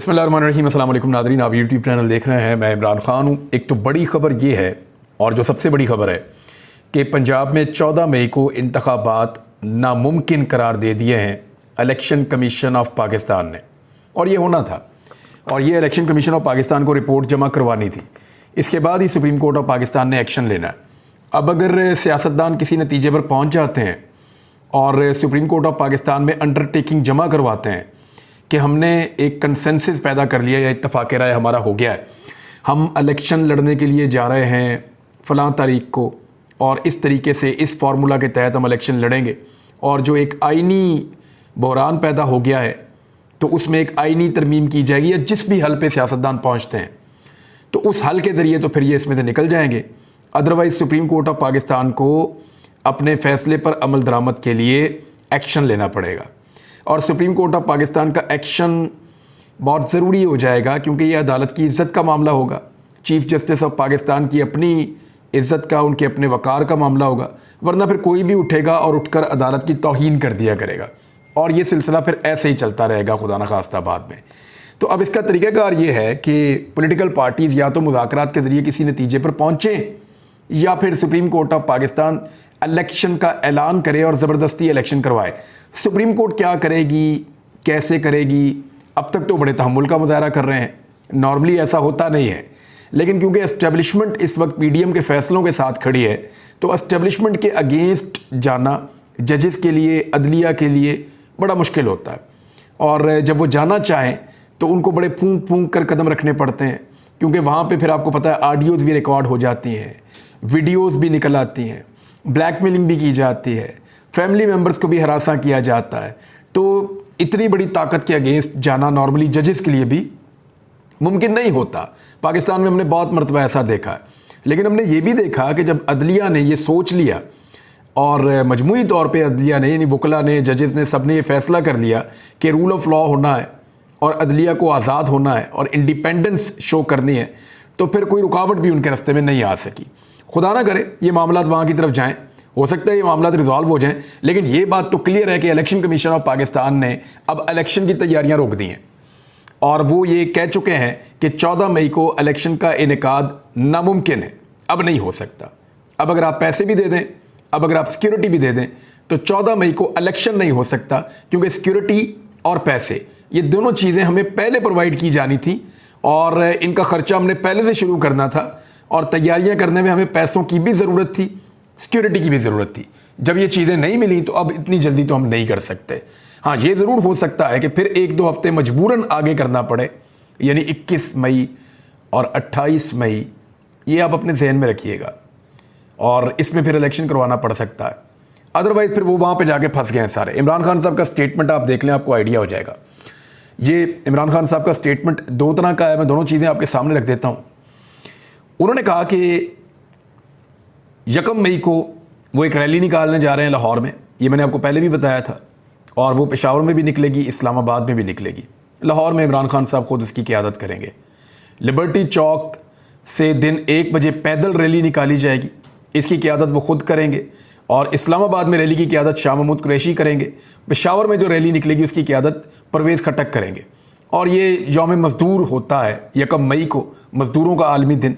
बिस्मिल्लाहिर्रहमानिर्रहीम। अस्सलाम वालेकुम नादरीन, आप यूट्यूब चैनल देख रहे हैं। मैं इमरान खान हूँ। एक तो बड़ी ख़बर ये है, और जो सबसे बड़ी ख़बर है कि पंजाब में 14 मई को इंतखाबात नामुमकिन करार दे दिए हैं इलेक्शन कमीशन ऑफ पाकिस्तान ने। और ये होना था, और ये इलेक्शन कमीशन ऑफ पाकिस्तान को रिपोर्ट जमा करवानी थी। इसके बाद ही सुप्रीम कोर्ट ऑफ पाकिस्तान ने एक्शन लेना है। अब अगर सियासतदान किसी नतीजे पर पहुँच जाते हैं और सुप्रीम कोर्ट ऑफ पाकिस्तान में अंडरटेकिंग जमा करवाते हैं कि हमने एक कंसेंसस पैदा कर लिया या इत्तफाक राय हमारा हो गया है, हम इलेक्शन लड़ने के लिए जा रहे हैं फ़लाँ तारीख को, और इस तरीके से इस फार्मूला के तहत हम इलेक्शन लड़ेंगे, और जो एक आइनी बहरान पैदा हो गया है तो उसमें एक आइनी तरमीम की जाएगी, या जिस भी हल पे सियासतदान पहुँचते हैं तो उस हल के ज़रिए तो फिर ये इसमें से निकल जाएंगे। Otherwise supreme court of Pakistan को अपने फ़ैसले पर अमल दरामद के लिए एक्शन लेना पड़ेगा। और सुप्रीम कोर्ट ऑफ पाकिस्तान का एक्शन बहुत ज़रूरी हो जाएगा, क्योंकि ये अदालत की इज़्ज़त का मामला होगा। चीफ़ जस्टिस ऑफ पाकिस्तान की अपनी इज़्ज़त का, उनके अपने वक़ार का मामला होगा, वरना फिर कोई भी उठेगा और उठकर अदालत की तौहीन कर दिया करेगा, और ये सिलसिला फिर ऐसे ही चलता रहेगा खुदा न खास्ता बाद में। तो अब इसका तरीक़ाकार ये है कि पॉलिटिकल पार्टीज़ या तो मुज़ाकरात के ज़रिए किसी नतीजे पर पहुँचें, या फिर supreme court of Pakistan election का ऐलान करे और ज़बरदस्ती इलेक्शन करवाए। सुप्रीम कोर्ट क्या करेगी, कैसे करेगी, अब तक तो बड़े तहम्मुल का मुज़ाहरा कर रहे हैं। नॉर्मली ऐसा होता नहीं है, लेकिन क्योंकि एस्टेब्लिशमेंट इस वक्त पीडीएम के फ़ैसलों के साथ खड़ी है, तो एस्टेब्लिशमेंट के अगेंस्ट जाना जजेस के लिए, अदलिया के लिए बड़ा मुश्किल होता है। और जब वो जाना चाहें तो उनको बड़े फूंक फूंक कर कदम रखने पड़ते हैं, क्योंकि वहाँ पे फिर आपको पता है ऑडियोज़ भी रिकॉर्ड हो जाती हैं, वीडियोज़ भी निकल आती हैं, ब्लैकमेलिंग भी की जाती है, फैमिली मेम्बर्स को भी हरासा किया जाता है। तो इतनी बड़ी ताकत के अगेंस्ट जाना नॉर्मली जजेस के लिए भी मुमकिन नहीं होता। पाकिस्तान में हमने बहुत मरतबा ऐसा देखा है। लेकिन हमने ये भी देखा कि जब अदलिया ने ये सोच लिया, और मजमूई तौर पे अदलिया ने, यानी वकला ने, जजेस ने, सब ने ये फ़ैसला कर लिया कि रूल ऑफ लॉ होना है और अदलिया को आज़ाद होना है और इंडिपेंडेंस शो करनी है, तो फिर कोई रुकावट भी उनके रास्ते में नहीं आ सकी। खुदा ना करे ये मामला वहाँ की तरफ जाएँ, हो सकता है ये मामला रिजॉल्व हो जाएं, लेकिन ये बात तो क्लियर है कि इलेक्शन कमीशन ऑफ पाकिस्तान ने अब इलेक्शन की तैयारियां रोक दी हैं, और वो ये कह चुके हैं कि 14 मई को इलेक्शन का इनेकाद नामुमकिन है, अब नहीं हो सकता। अब अगर आप पैसे भी दे दें, अब अगर आप सिक्योरिटी भी दे दें, तो 14 मई को इलेक्शन नहीं हो सकता, क्योंकि सिक्योरिटी और पैसे ये दोनों चीज़ें हमें पहले प्रोवाइड की जानी थी, और इनका ख़र्चा हमने पहले से शुरू करना था, और तैयारियाँ करने में हमें पैसों की भी ज़रूरत थी, सिक्योरिटी की भी ज़रूरत थी। जब ये चीज़ें नहीं मिली तो अब इतनी जल्दी तो हम नहीं कर सकते। हाँ, ये ज़रूर हो सकता है कि फिर 1-2 हफ्ते मजबूरन आगे करना पड़े, यानी 21 मई और 28 मई, ये आप अपने जहन में रखिएगा, और इसमें फिर इलेक्शन करवाना पड़ सकता है। अदरवाइज़ फिर वो वहाँ पर जाके फंस गए हैं सारे। इमरान खान साहब का स्टेटमेंट आप देख लें, आपको आइडिया हो जाएगा। ये इमरान खान साहब का स्टेटमेंट 2 तरह का है, मैं दोनों चीज़ें आपके सामने रख देता हूँ। उन्होंने कहा कि 1 मई को वो एक रैली निकालने जा रहे हैं लाहौर में, ये मैंने आपको पहले भी बताया था, और वो पेशावर में भी निकलेगी, इस्लामाबाद में भी निकलेगी। लाहौर में इमरान खान साहब खुद उसकी क़यादत करेंगे। लिबर्टी चौक से दिन 1 बजे पैदल रैली निकाली जाएगी, इसकी क़यादत वो खुद करेंगे, और इस्लामाबाद में रैली की क़यादत शाह महमूद कुरैशी करेंगे। पेशावर में जो रैली निकलेगी उसकी क़यादत परवेज़ खट्टक करेंगे। और ये यौम मज़दूर होता है 1 मई को, मज़दूरों का आलमी दिन,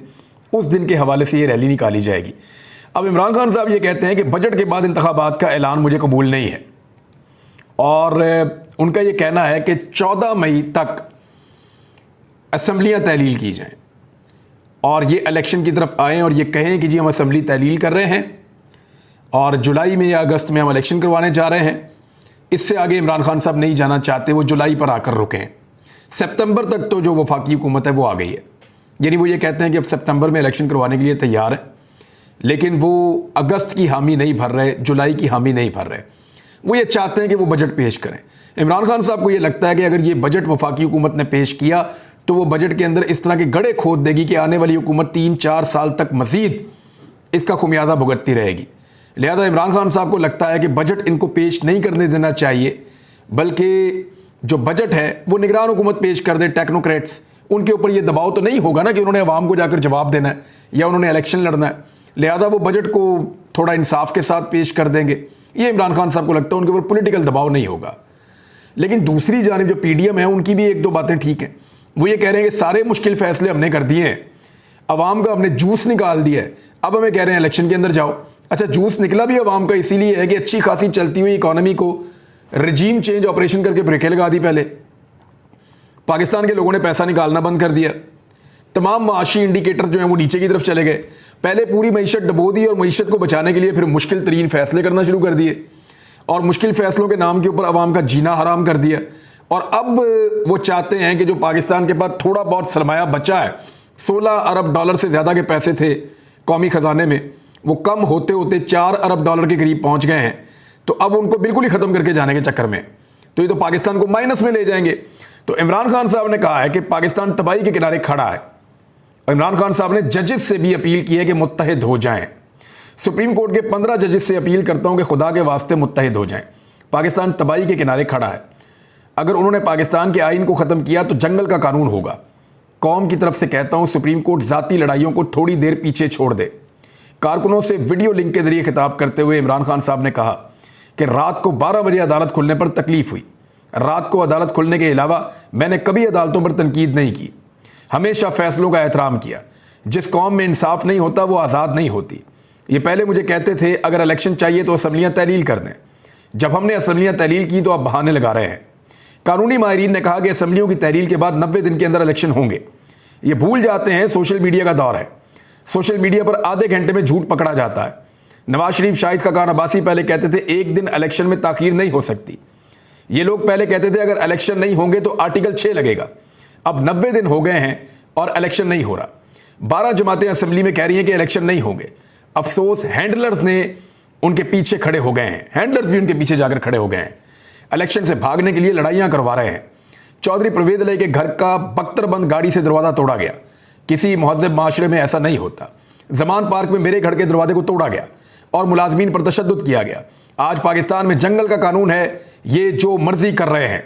उस दिन के हवाले से ये रैली निकाली जाएगी। अब इमरान खान साहब ये कहते हैं कि बजट के बाद इंतखाबात का ऐलान मुझे कबूल नहीं है, और उनका ये कहना है कि 14 मई तक असम्बलियाँ तहलील की जाएं, और ये इलेक्शन की तरफ आएँ और ये कहें कि जी हम असम्बली तहलील कर रहे हैं, और जुलाई में या अगस्त में हम इलेक्शन करवाने जा रहे हैं। इससे आगे इमरान खान साहब नहीं जाना चाहते, वो जुलाई पर आकर रुके हैं। सितंबर तक तो जो वफाकी हुकूमत है वो आ गई है, यानी वो ये कहते हैं कि अब सितंबर में इलेक्शन करवाने के लिए तैयार है, लेकिन वो अगस्त की हामी नहीं भर रहे, जुलाई की हामी नहीं भर रहे। वो ये चाहते हैं कि वो बजट पेश करें। इमरान खान साहब को ये लगता है कि अगर ये बजट वफाकी हुकूमत ने पेश किया तो वो बजट के अंदर इस तरह के गड़े खोद देगी कि आने वाली हुकूमत 3-4 साल तक मज़ीद इसका खुमियाजा भुगतती रहेगी। लिहाजा इमरान खान साहब को लगता है कि बजट इनको पेश नहीं करने देना चाहिए, बल्कि जो बजट है वो निगरान हुकूमत पेश कर दे, टेक्नोक्रेट्स। उनके ऊपर ये दबाव तो नहीं होगा ना कि उन्होंने अवाम को जाकर जवाब देना है या उन्होंने इलेक्शन लड़ना है, लिहाजा वो बजट को थोड़ा इंसाफ के साथ पेश कर देंगे। ये इमरान खान साहब को लगता है उनके ऊपर पॉलिटिकल दबाव नहीं होगा। लेकिन दूसरी जानिब जो पीडीएम है उनकी भी 1-2 बातें ठीक हैं। वो ये कह रहे हैं कि सारे मुश्किल फैसले हमने कर दिए हैं, अवाम का हमने जूस निकाल दिया है, अब हमें कह रहे हैं इलेक्शन के अंदर जाओ। अच्छा, जूस निकला भी अवाम का इसीलिए है कि अच्छी खासी चलती हुई इकॉनमी को रजीम चेंज ऑपरेशन करके ब्रेकें लगा दी। पहले पाकिस्तान के लोगों ने पैसा निकालना बंद कर दिया, तमाम माशी इंडिकेटर जो हैं वो नीचे की तरफ चले गए। पहले पूरी मईशत डबो दी और मईशत को बचाने के लिए फिर मुश्किल तरीन फैसले करना शुरू कर दिए और मुश्किल फैसलों के नाम के ऊपर अवाम का जीना हराम कर दिया। और अब वो चाहते हैं कि जो पाकिस्तान के पास थोड़ा बहुत सरमाया बचा है, 16 अरब डॉलर से ज़्यादा के पैसे थे कौमी ख़जाने में, वो कम होते होते 4 अरब डॉलर के करीब पहुंच गए हैं। तो अब उनको बिल्कुल ही ख़त्म करके जाने के चक्कर में, तो ये तो पाकिस्तान को माइनस में ले जाएंगे। तो इमरान खान साहब ने कहा है कि पाकिस्तान तबाही के किनारे खड़ा है। और इमरान खान साहब ने जजेस से भी अपील की है कि मुत्तहिद हो जाएं। सुप्रीम कोर्ट के 15 जजेस से अपील करता हूं कि खुदा के वास्ते मुत्तहिद हो जाएं। पाकिस्तान तबाही के किनारे खड़ा है। अगर उन्होंने पाकिस्तान के आइन को ख़त्म किया तो जंगल का कानून होगा। कौम की तरफ से कहता हूं, सुप्रीम कोर्ट ज़ाती लड़ाइयों को थोड़ी देर पीछे छोड़ दे। कारकुनों से वीडियो लिंक के जरिए खिताब करते हुए इमरान खान साहब ने कहा कि रात को 12 बजे अदालत खुलने पर तकलीफ हुई। रात को अदालत खुलने के अलावा मैंने कभी अदालतों पर तनकीद नहीं की, हमेशा फैसलों का एहतराम किया। जिस कौम में इंसाफ नहीं होता वो आज़ाद नहीं होती। ये पहले मुझे कहते थे अगर इलेक्शन चाहिए तो असम्बलियाँ तहलील कर दें। जब हमने असम्बलियाँ तहलील की तो अब बहाने लगा रहे हैं। कानूनी माहिरीन ने कहा कि असम्बलियों की तहलील के बाद 90 दिन के अंदर इलेक्शन होंगे। ये भूल जाते हैं सोशल मीडिया का दौर है। सोशल मीडिया पर आधे घंटे में झूठ पकड़ा जाता है। नवाज शरीफ, शाहिद खाकान अब्बासी पहले कहते थे एक दिन इलेक्शन में ताखीर नहीं हो सकती। ये लोग पहले कहते थे अगर इलेक्शन नहीं होंगे तो आर्टिकल 6 लगेगा। अब 90 दिन हो गए हैं और इलेक्शन नहीं हो रहा। 12 जमातें असेंबली में कह रही हैं कि इलेक्शन नहीं होंगे। अफसोस हैंडलर्स ने उनके पीछे खड़े हो गए हैं, हैंडलर्स भी उनके पीछे जाकर खड़े हो गए हैं। इलेक्शन से भागने के लिए लड़ाइयां करवा रहे हैं। चौधरी परवेज अली के घर का बख्तरबंद गाड़ी से दरवाज़ा तोड़ा गया। किसी महज़ब माशरे में ऐसा नहीं होता। जमान पार्क में मेरे घर के दरवाजे को तोड़ा गया और मुलाजमीन पर तशद्दुद किया गया। आज पाकिस्तान में जंगल का कानून है, ये जो मर्जी कर रहे हैं।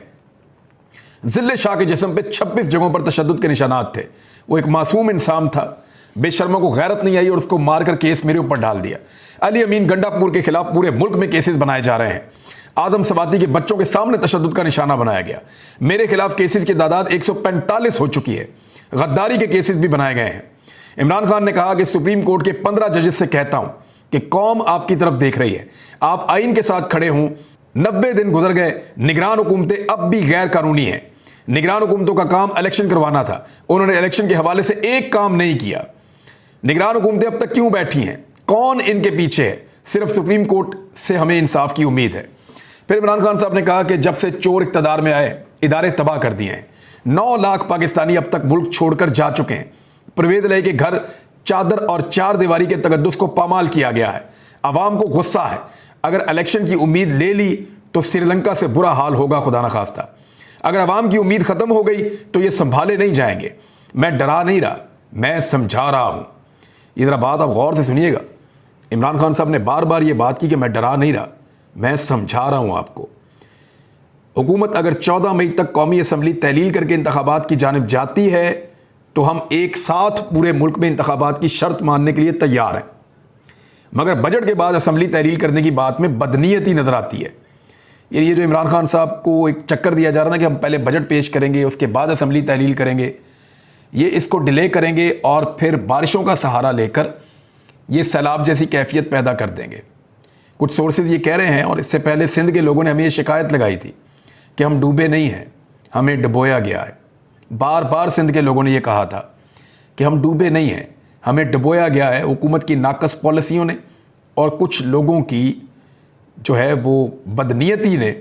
जिले शाह के जिस्म पे 26 जगहों पर तशद्दुद के निशानात थे। वो एक मासूम इंसान था, बेशर्मा को गैरत नहीं आई और उसको मारकर केस मेरे ऊपर डाल दिया। अली अमीन गंडापुर के खिलाफ पूरे मुल्क में केसेस बनाए जा रहे हैं। आदम सवाती के बच्चों के सामने तशद्दुद का निशाना बनाया गया। मेरे खिलाफ केसेस की तादाद 145 हो चुकी है। गद्दारी के केसेस भी बनाए गए हैं। इमरान खान ने कहा कि सुप्रीम कोर्ट के 15 जजेस से कहता हूं कि कौम आपकी तरफ देख रही है, आप आइन के साथ खड़े हों। 90 दिन गुजर गए, निगरान हुकूमतें अब भी गैर कानूनी हैं। निगरान हुकूमतों का काम इलेक्शन करवाना था, उन्होंने इलेक्शन के हवाले से एक काम नहीं किया। निगरान हुकूमतें अब तक क्यों बैठी हैं? कौन इनके पीछे है? सिर्फ सुप्रीम कोर्ट से हमें इंसाफ की उम्मीद है। फिर इमरान खान साहब ने कहा कि जब से चोर इक़्तिदार में आए, इदारे तबाह कर दिए हैं। 9 लाख पाकिस्तानी अब तक मुल्क छोड़कर जा चुके हैं। परवेज अली के घर चादर और 4 दीवारी के तकद्दुस को पामाल किया गया है। अवाम को गुस्सा है। अगर इलेक्शन की उम्मीद ले ली तो श्रीलंका से बुरा हाल होगा, खुदा न खास्ता। अगर अवाम की उम्मीद खत्म हो गई तो ये संभाले नहीं जाएंगे। मैं डरा नहीं रहा, मैं समझा रहा हूं। ये जरा बात आप गौर से सुनिएगा। इमरान खान साहब ने बार बार ये बात की कि मैं डरा नहीं रहा, मैं समझा रहा हूं आपको। हुकूमत अगर 14 मई तक कौमी असम्बली तहलील करके इंतखाबात की जानिब जाती है तो हम एक साथ पूरे मुल्क में इंतखाबात की शर्त मानने के लिए तैयार हैं। मगर बजट के बाद असम्बली तहलील करने की बात में बदनीयती नज़र आती है। ये जो इमरान खान साहब को एक चक्कर दिया जा रहा था कि हम पहले बजट पेश करेंगे, उसके बाद असम्बली तहलील करेंगे, ये इसको डिले करेंगे और फिर बारिशों का सहारा लेकर ये सैलाब जैसी कैफियत पैदा कर देंगे। कुछ सोर्सेज ये कह रहे हैं, और इससे पहले सिंध के लोगों ने हमें ये शिकायत लगाई थी कि हम डूबे नहीं हैं, हमें डुबोया गया है। बार बार सिंध के लोगों ने यह कहा था कि हम डूबे नहीं हैं, हमें डुबोया गया है। हुकूमत की नाकस पॉलिसियों ने और कुछ लोगों की जो है वो बदनीयती ने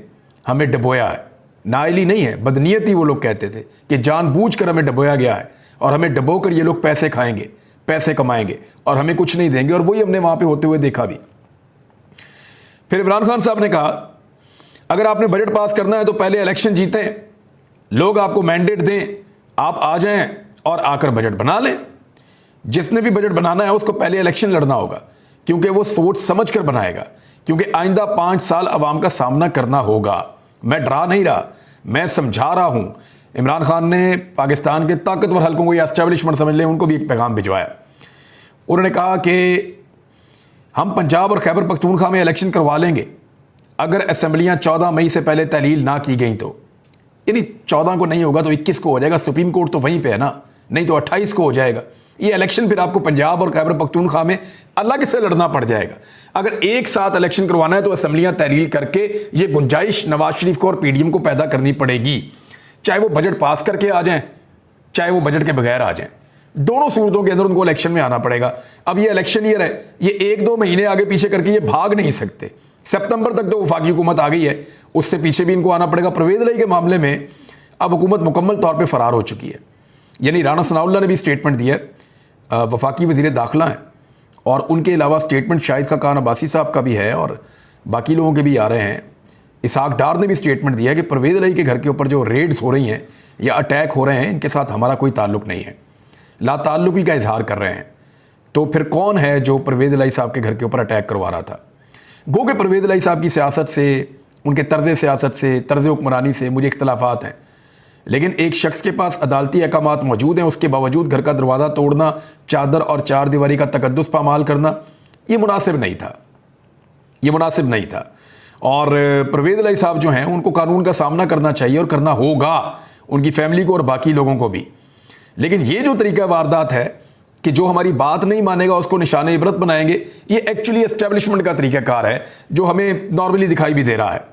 हमें डुबोया है। नाइली नहीं है, बदनीयती। वो लोग कहते थे कि जानबूझकर हमें डुबोया गया है और हमें डुबोकर ये लोग पैसे खाएंगे, पैसे कमाएंगे और हमें कुछ नहीं देंगे। और वही हमने वहाँ पे होते हुए देखा भी। फिर इमरान खान साहब ने कहा अगर आपने बजट पास करना है तो पहले इलेक्शन जीतें, लोग आपको मैंडेट दें, आप आ जाएं और आकर बजट बना लें। जिसने भी बजट बनाना है उसको पहले इलेक्शन लड़ना होगा, क्योंकि वो सोच समझ कर बनाएगा, क्योंकि आइंदा 5 साल अवाम का सामना करना होगा। मैं डरा नहीं रहा, मैं समझा रहा हूं। इमरान खान ने पाकिस्तान के ताकतवर हल्कों को या एस्टैब्लिशमेंट समझ लें, उनको भी एक पैगाम भिजवाया। उन्होंने कहा कि हम पंजाब और खैबर पख्तूनख्वा में इलेक्शन करवा लेंगे अगर असम्बलियाँ 14 मई से पहले तहलील ना की गई तो। यानी 14 को नहीं होगा तो 21 को हो जाएगा, सुप्रीम कोर्ट तो वहीं पे है ना, नहीं तो 28 को हो जाएगा। ये इलेक्शन फिर आपको पंजाब और खैबर पख्तूनख्वा में अलग से लड़ना पड़ जाएगा। अगर एक साथ इलेक्शन करवाना है तो असम्बलियां तहलील करके ये गुंजाइश नवाज शरीफ को और पीडीएम को पैदा करनी पड़ेगी, चाहे वो बजट पास करके आ जाएं, चाहे वो बजट के बगैर आ जाएं। दोनों सूरतों के अंदर उनको इलेक्शन में आना पड़ेगा। अब ये इलेक्शन ईयर है, ये 1-2 महीने आगे पीछे करके ये भाग नहीं सकते। सितंबर तक तो वफाकी हुकूमत आ गई है, उससे पीछे भी इनको आना पड़ेगा। परवेज इलाही के मामले में अब हुकूमत मुकम्मल तौर पर फरार हो चुकी है, यानी राना सनाउल्लाह ने भी स्टेटमेंट दिया है, वफाकी वज़ीर दाखिला हैं, और उनके अलावा स्टेटमेंट शाहिद खान अब्बासी साहब का भी है और बाकी लोगों के भी आ रहे हैं। इसहाक डार ने भी स्टेटमेंट दिया है कि परवेज इलाही के घर के ऊपर जो रेड्स हो रही हैं या अटैक हो रहे हैं, इनके साथ हमारा कोई ताल्लुक़ नहीं है, लाताल्लुकी का इजहार कर रहे हैं। तो फिर कौन है जो परवेज इलाही साहब के घर के ऊपर अटैक करवा रहा था? गो के परवेज इलाही साहब की सियासत से, उनके तर्ज़ सियासत से, तर्ज़ हुक्मरानी से मुझे इख्तलाफात हैं, लेकिन एक शख्स के पास अदालती अहकामात मौजूद हैं, उसके बावजूद घर का दरवाज़ा तोड़ना, चादर और चार दीवारी का तकद्दुस पामाल करना, ये मुनासिब नहीं था, ये मुनासिब नहीं था। और परवेज इलाही साहब जो हैं उनको कानून का सामना करना चाहिए और करना होगा, उनकी फैमिली को और बाकी लोगों को भी। लेकिन ये जो तरीका वारदात है कि जो हमारी बात नहीं मानेगा उसको निशाने इबरत बनाएंगे, ये एक्चुअली एस्टेब्लिशमेंट का तरीक़ाकार है जो हमें नॉर्मली दिखाई भी दे रहा है।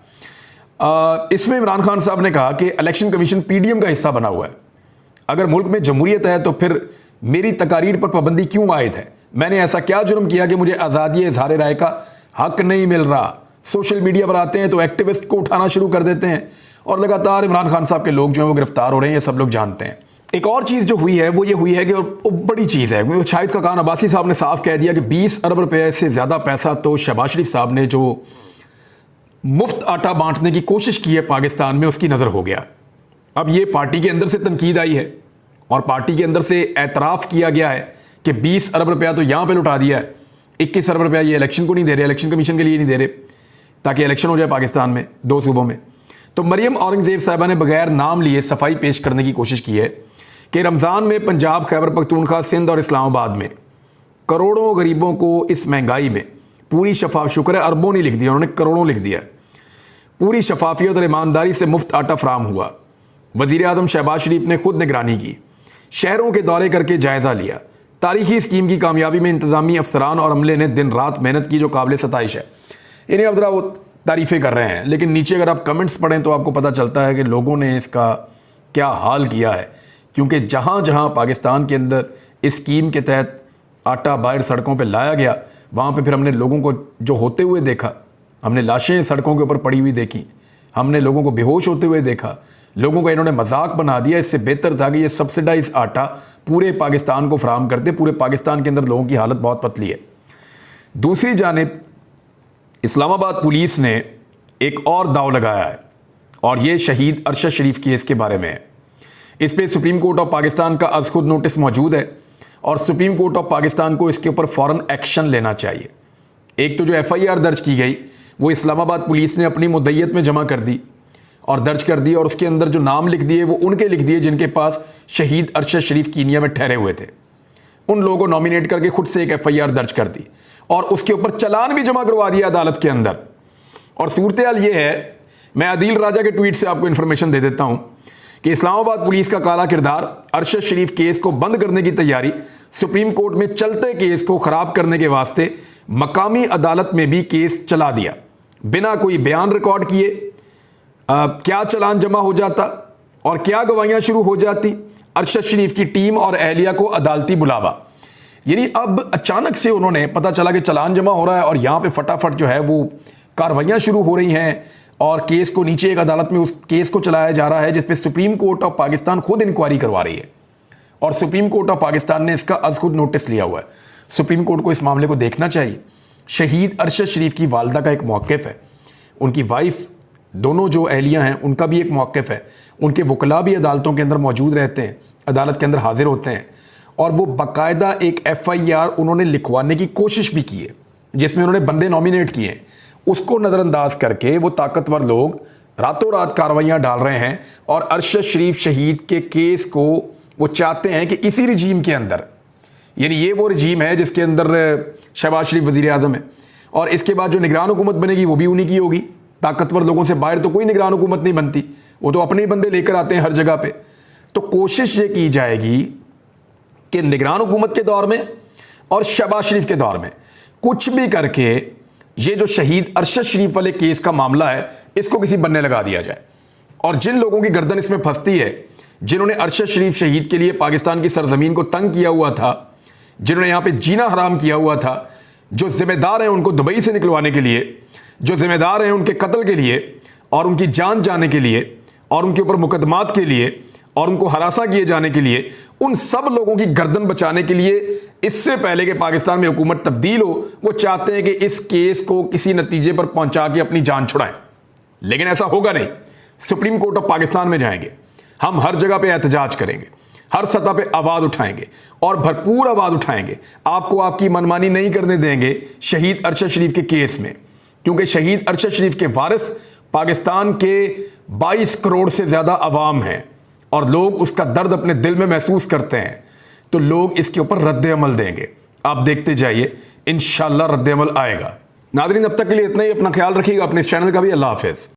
इसमें इमरान खान साहब ने कहा कि इलेक्शन कमीशन पीडीएम का हिस्सा बना हुआ है। अगर मुल्क में जमहूरियत है तो फिर मेरी तकारीर पर पाबंदी क्यों आयद है? मैंने ऐसा क्या जुर्म किया कि मुझे आज़ादी इज़हार राय का हक नहीं मिल रहा? सोशल मीडिया पर आते हैं तो एक्टिविस्ट को उठाना शुरू कर देते हैं और लगातार इमरान खान साहब के लोग जो हैं वो गिरफ्तार हो रहे हैं, ये सब लोग जानते हैं। एक और चीज़ जो हुई है वो ये हुई है कि बड़ी चीज़ है, शाहिद खान अब्बासी साहब ने साफ कह दिया कि 20 अरब रुपए से ज़्यादा पैसा तो शहबाज शरीफ साहब ने जो मुफ्त आटा बांटने की कोशिश की है पाकिस्तान में, उसकी नज़र हो गया। अब ये पार्टी के अंदर से तनकीद आई है और पार्टी के अंदर से एतराफ़ किया गया है कि 20 अरब रुपया तो यहाँ पे लुटा दिया है, 21 अरब रुपया ये इलेक्शन को नहीं दे रहे, इलेक्शन कमीशन के लिए नहीं दे रहे ताकि इलेक्शन हो जाए पाकिस्तान में 2 सूबों में। तो मरियम औरंगज़ेब साहिबा ने बगैर नाम लिए सफाई पेश करने की कोशिश की है कि रमज़ान में पंजाब, खैबर पख्तूनख्वा, सिंध और इस्लामाबाद में करोड़ों गरीबों को इस महंगाई में पूरी शफाफ, शुक्र है अरबों नहीं लिख दिया उन्होंने, करोड़ों लिख दिया, पूरी शफाफियत और ईमानदारी से मुफ्त आटा फराम हुआ। वज़ीर आज़म शहबाज शरीफ ने खुद निगरानी की, शहरों के दौरे करके जायज़ा लिया। तारीखी स्कीम की कामयाबी में इंतज़ामी अफसरान और अमले ने दिन रात मेहनत की जो काबिल सताइश है। इन्हें अब ज़रा वो तारीफ़ें कर रहे हैं, लेकिन नीचे अगर आप कमेंट्स पढ़ें तो आपको पता चलता है कि लोगों ने इसका क्या हाल किया है। क्योंकि जहाँ जहाँ पाकिस्तान के अंदर इस स्कीम के तहत आटा बाहर सड़कों पर लाया गया, वहाँ पर फिर हमने लोगों को जो होते हुए देखा, हमने लाशें सड़कों के ऊपर पड़ी हुई देखी, हमने लोगों को बेहोश होते हुए देखा, लोगों को इन्होंने मजाक बना दिया। इससे बेहतर था कि ये सब्सिडाइज आटा पूरे पाकिस्तान को फराहम करते। पूरे पाकिस्तान के अंदर लोगों की हालत बहुत पतली है। दूसरी जानिब इस्लामाबाद पुलिस ने एक और दाव लगाया है और ये शहीद अरशद शरीफ केस के बारे में है। इस पर सुप्रीम कोर्ट ऑफ पाकिस्तान का आज खुद नोटिस मौजूद है और सुप्रीम कोर्ट ऑफ पाकिस्तान को इसके ऊपर फ़ौरन एक्शन लेना चाहिए। एक तो जो FIR दर्ज की गई वो इस्लामाबाद पुलिस ने अपनी मुद्दईयत में जमा कर दी और दर्ज कर दी, और उसके अंदर जो नाम लिख दिए वो उनके लिख दिए जिनके पास शहीद अरशद शरीफ कीनिया में ठहरे हुए थे। उन लोगों को नॉमिनेट करके खुद से एक FIR दर्ज कर दी और उसके ऊपर चालान भी जमा करवा दिया अदालत के अंदर। और सूरत हाल ये है, मैं आदिल राजा के ट्वीट से आपको इन्फॉर्मेशन दे देता हूँ कि इस्लामाबाद पुलिस का काला किरदार, अरशद शरीफ केस को बंद करने की तैयारी, सुप्रीम कोर्ट में चलते केस को ख़राब करने के वास्ते मकामी अदालत में भी केस चला दिया बिना कोई बयान रिकॉर्ड किए। क्या चालान जमा हो जाता और क्या गवाहियां शुरू हो जाती। अरशद शरीफ की टीम और अहलिया को अदालती बुलावा, यानी अब अचानक से उन्होंने पता चला कि चालान जमा हो रहा है और यहाँ पे फटाफट जो है वो कार्रवाइयाँ शुरू हो रही हैं और केस को नीचे एक अदालत में उस केस को चलाया जा रहा है जिस पे सुप्रीम कोर्ट ऑफ पाकिस्तान खुद इंक्वायरी करवा रही है और सुप्रीम कोर्ट ऑफ पाकिस्तान ने इसका आज खुद नोटिस लिया हुआ है। सुप्रीम कोर्ट को इस मामले को देखना चाहिए। शहीद अरशद शरीफ की वालदा का एक मौक़िफ़ है, उनकी वाइफ, दोनों जो अहलियाँ हैं उनका भी एक मौक़िफ़ है, उनके वकला भी अदालतों के अंदर मौजूद रहते हैं, अदालत के अंदर हाजिर होते हैं और वो बाकायदा एक FIR उन्होंने लिखवाने की कोशिश भी की है जिसमें उन्होंने बंदे नॉमिनेट किए हैं। उसको नज़रअंदाज करके वो ताकतवर लोग रातों रात कार्रवाइयाँ डाल रहे हैं और अरशद शरीफ शहीद के केस को वो चाहते हैं कि इसी रजीम के अंदर, यानी ये वो रजीम है जिसके अंदर शहबाज शरीफ वज़ीर आज़म है और इसके बाद जो निगरान हुकूमत बनेगी वो भी उन्हीं की होगी। ताकतवर लोगों से बाहर तो कोई निगरान हुकूमत नहीं बनती, वो तो अपने ही बंदे लेकर आते हैं हर जगह पे। तो कोशिश ये की जाएगी कि निगरान हुकूमत के दौर में और शहबाज शरीफ के दौर में कुछ भी करके ये जो शहीद अरशद शरीफ वाले केस का मामला है इसको किसी बनने लगा दिया जाए। और जिन लोगों की गर्दन इसमें फंसती है, जिन्होंने अरशद शरीफ शहीद के लिए पाकिस्तान की सरजमीन को तंग किया हुआ था, जिन्होंने यहां पे जीना हराम किया हुआ था, जो जिम्मेदार हैं उनको दुबई से निकलवाने के लिए, जो जिम्मेदार हैं उनके कत्ल के लिए और उनकी जान जाने के लिए और उनके ऊपर मुकदमात के लिए और उनको हरासा किए जाने के लिए, उन सब लोगों की गर्दन बचाने के लिए इससे पहले कि पाकिस्तान में हुकूमत तब्दील हो, वो चाहते हैं कि इस केस को किसी नतीजे पर पहुंचा के अपनी जान छुड़ाएं। लेकिन ऐसा होगा नहीं। सुप्रीम कोर्ट ऑफ पाकिस्तान में जाएंगे, हम हर जगह पे एहतजाज करेंगे, हर सतह पे आवाज उठाएंगे और भरपूर आवाज उठाएंगे। आपको आपकी मनमानी नहीं करने देंगे शहीद अरशद शरीफ के केस में, क्योंकि शहीद अरशद शरीफ के वारिस पाकिस्तान के 22 करोड़ से ज्यादा आवाम हैं और लोग उसका दर्द अपने दिल में महसूस करते हैं। तो लोग इसके ऊपर रद्द अमल देंगे। आप देखते जाइए, इंशाल्लाह रद्द अमल आएगा। नाज़रीन, अब तक के लिए इतना ही। अपना ख्याल रखिएगा, अपने इस चैनल का भी। अल्लाह हाफिज़।